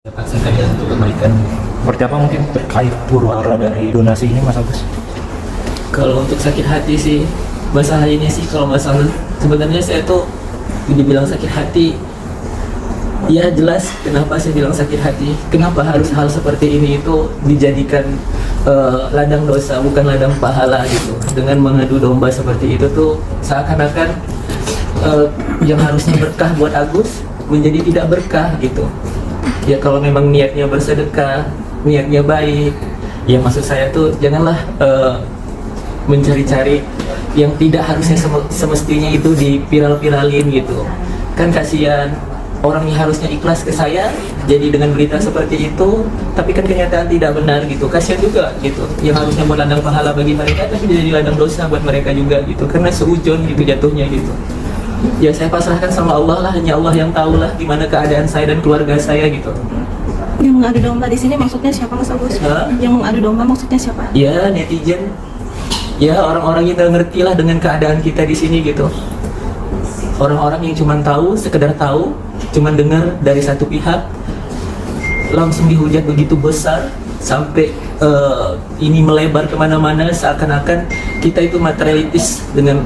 Saya untuk kebaikan seperti apa mungkin terkait huru-hara dari donasi ini Mas Agus? Kalau untuk sakit hati sih, masalah ini sih kalau masalah sebenarnya saya tuh dibilang sakit hati, ya jelas kenapa saya bilang sakit hati, kenapa harus hal seperti ini itu dijadikan ladang dosa bukan ladang pahala gitu. Dengan mengadu domba seperti itu tuh seakan-akan yang harusnya berkah buat Agus menjadi tidak berkah gitu. Ya kalau memang niatnya bersedekah, niatnya baik, ya maksud saya tuh janganlah mencari-cari yang tidak harusnya semestinya itu diviral-viralin gitu. Kan kasihan orang yang harusnya ikhlas ke saya jadi dengan berita seperti itu, tapi kan kenyataan tidak benar gitu. Kasihan juga gitu, yang harusnya buat ladang pahala bagi mereka tapi jadi ladang dosa buat mereka juga gitu, karena seujun gitu jatuhnya gitu. Ya saya pasrahkan sama Allah lah, hanya Allah yang tahu lah gimana keadaan saya dan keluarga saya gitu. Yang mengadu domba di sini maksudnya siapa Mas Agus? Yang mengadu domba maksudnya siapa? Ya netizen, ya orang-orang yang nggak ngerti lah dengan keadaan kita di sini gitu. Orang-orang yang cuma tahu, sekedar tahu, cuma dengar dari satu pihak, langsung dihujat begitu besar sampai ini melebar kemana-mana seakan-akan kita itu materialistis dengan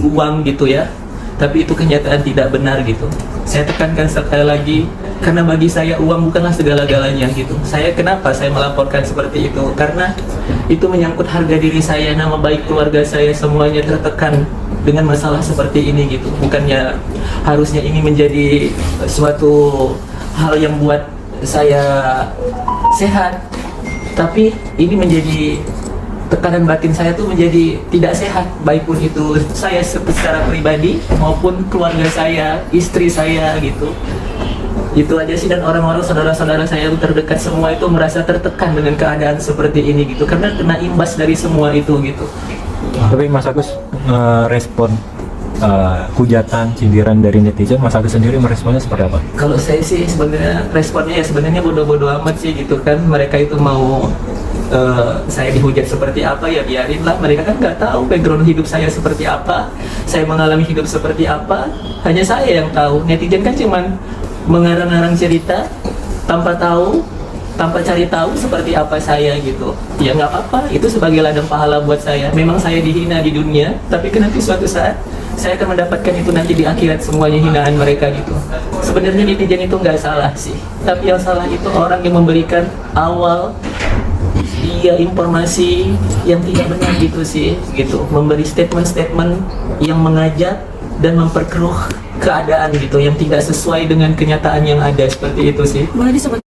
uang gitu ya, tapi itu kenyataan tidak benar gitu. Saya tekankan sekali lagi, karena bagi saya uang bukanlah segala-galanya gitu. Kenapa saya melaporkan seperti itu? Karena itu menyangkut harga diri saya, nama baik keluarga saya, semuanya tertekan dengan masalah seperti ini gitu. Bukannya harusnya ini menjadi suatu hal yang buat saya sehat, tapi ini menjadi tekanan batin saya tuh menjadi tidak sehat, baik pun itu saya secara pribadi maupun keluarga saya, istri saya gitu. Itu aja sih, dan orang-orang saudara-saudara saya yang terdekat semua itu merasa tertekan dengan keadaan seperti ini gitu, karena kena imbas dari semua itu gitu. Tapi Mas Agus respon hujatan, sindiran dari netizen, Mas Agus sendiri meresponnya seperti apa? Kalau saya sih sebenarnya responnya ya sebenarnya bodoh-bodoh amat sih gitu kan. Mereka itu mau saya dihujat seperti apa ya biarin lah, mereka kan nggak tahu background hidup saya seperti apa, saya mengalami hidup seperti apa, hanya saya yang tahu. Netizen kan cuman mengarang-arang cerita tanpa tahu, tanpa cari tahu seperti apa saya gitu. Ya nggak apa-apa, itu sebagai ladang pahala buat saya. Memang saya dihina di dunia, tapi kan nanti suatu saat saya akan mendapatkan itu nanti di akhirat, semuanya hinaan mereka gitu. Sebenarnya netizen itu nggak salah sih, tapi yang salah itu orang yang memberikan awal informasi yang tidak benar gitu sih gitu, memberi statement-statement yang mengajak dan memperkeruh keadaan gitu, yang tidak sesuai dengan kenyataan yang ada, seperti itu sih. Boleh disebut